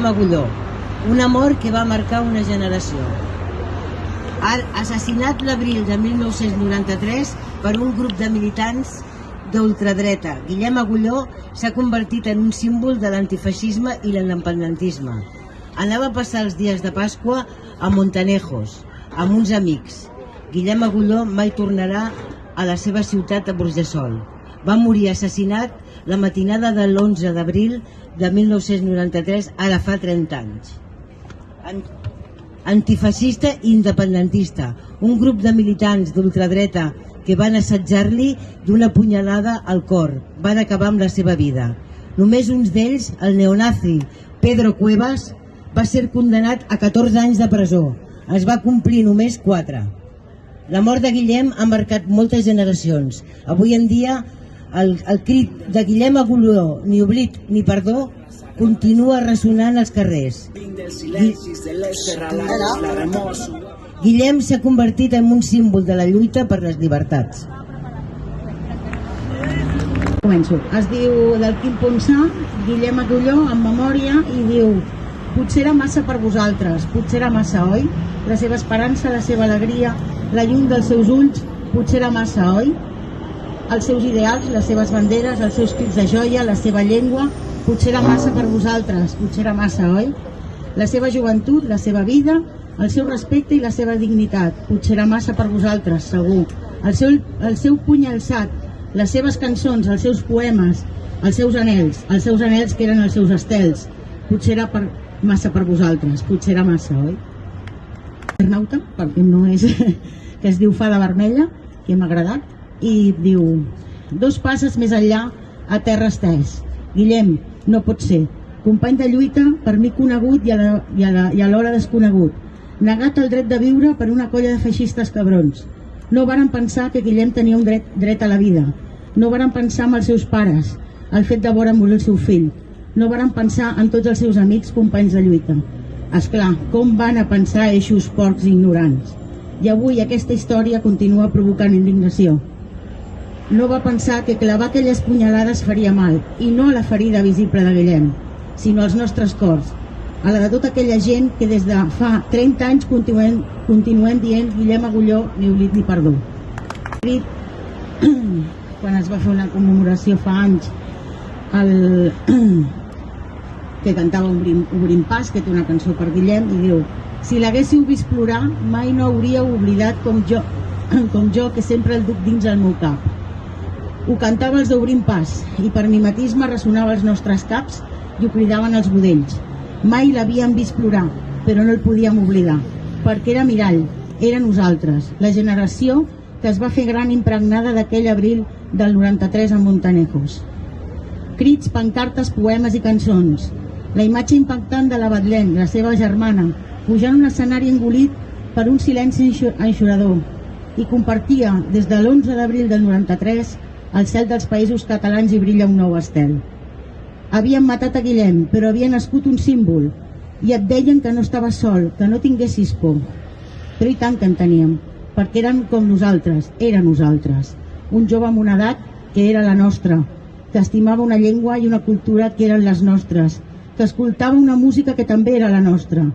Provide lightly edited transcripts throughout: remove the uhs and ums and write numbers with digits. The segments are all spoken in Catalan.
Agulló, un amor que va marcar una generació. Assassinat l'abril de 1993 per un grup de militants d'ultradreta, Guillem Agulló s'ha convertit en un símbol de l'antifeixisme i l'independentisme. Anava a passar els dies de Pasqua a Montanejos, amb uns amics. Guillem Agulló mai tornarà a la seva ciutat a Burjassot. Va morir assassinat la matinada de l'11 d'abril de 1993, ara fa 30 anys. Antifeixista i independentista, un grup de militants d'ultradreta que van assetjar-li d'una punyalada al cor, van acabar amb la seva vida. Només uns d'ells, el neonazi Pedro Cuevas, va ser condemnat a 14 anys de presó. Es va complir només 4. La mort de Guillem ha marcat moltes generacions. Avui en dia el crit de Guillem Agulló, ni oblit ni perdó, continua ressonant als carrers. Guillem s'ha convertit en un símbol de la lluita per les llibertats. Començo. Es diu del Quim Ponsà, Guillem Agulló, en memòria, i diu: potser era massa per vosaltres, potser era massa, oi? La seva esperança, la seva alegria, la llum dels seus ulls, potser era massa, oi? Els seus ideals, les seves banderes, els seus crits de joia, la seva llengua, potser era massa per vosaltres, potser era massa, oi? La seva joventut, la seva vida, el seu respecte i la seva dignitat, potser era massa per vosaltres, segur. El seu puny alçat, les seves cançons, els seus poemes, els seus anells que eren els seus estels, potser era massa per vosaltres, potser era massa, oi? Internauta, perquè no és, que es diu Fada Vermella, que m'ha agradat, i diu: 2 passes més enllà, a terra estès. Guillem, no pot ser. Company de lluita, per mi conegut i alhora desconegut. Negat el dret de viure per una colla de feixistes cabrons. No varen pensar que Guillem tenia un dret a la vida. No varen pensar en els seus pares, el fet de veure morir el seu fill. No varen pensar en tots els seus amics, companys de lluita. Esclar, com van a pensar eixos porcs ignorants? I avui aquesta història continua provocant indignació. No va pensar que clavar aquelles punyalades faria mal, i no a la ferida visible de Guillem, sinó als nostres cors, a la de tota aquella gent que des de fa 30 anys continuem dient Guillem Agulló, ni oblit ni perdó. Quan es va fer una commemoració fa anys, que cantava Obrim pas, que té una cançó per Guillem, i diu: si l'haguéssiu vist plorar, mai no hauríeu oblidat com jo, que sempre el duc dins el meu cap. Ho cantava els d'Obrim pas, i per mimetisme ressonava als nostres caps i ho cridaven els budells. Mai l'havíem vist plorar, però no el podíem oblidar, perquè era mirall, era nosaltres, la generació que es va fer gran impregnada d'aquell abril del 93 a Montanejos. Crits, pancartes, poemes i cançons. La imatge impactant de la Betlem, la seva germana, pujant un escenari engolit per un silenci enxorador, i compartia des de l'11 d'abril del 93 al cel dels països catalans hi brilla un nou estel. Havien matat a Guillem, però havia nascut un símbol, i et deien que no estaves sol, que no tinguessis por. Però i tant que en teníem, perquè eren com nosaltres, era nosaltres. Un jove amb una edat que era la nostra, que estimava una llengua i una cultura que eren les nostres, que escoltava una música que també era la nostra,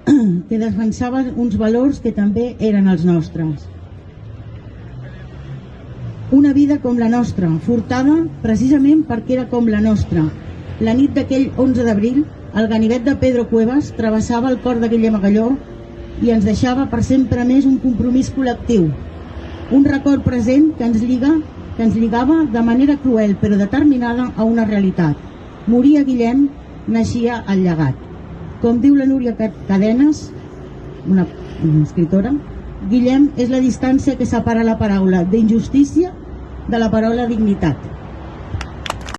que defensava uns valors que també eren els nostres. Una vida com la nostra, furtada precisament perquè era com la nostra. La nit d'aquell 11 d'abril, el ganivet de Pedro Cuevas travessava el cor de Guillem Agulló i ens deixava per sempre més un compromís col·lectiu, un record present que ens lligava de manera cruel però determinada a una realitat. Moria Guillem, naixia el llegat. Com diu la Núria Cadenes, una escritora, Guillem és la distància que separa la paraula d'injustícia de la paraula dignitat.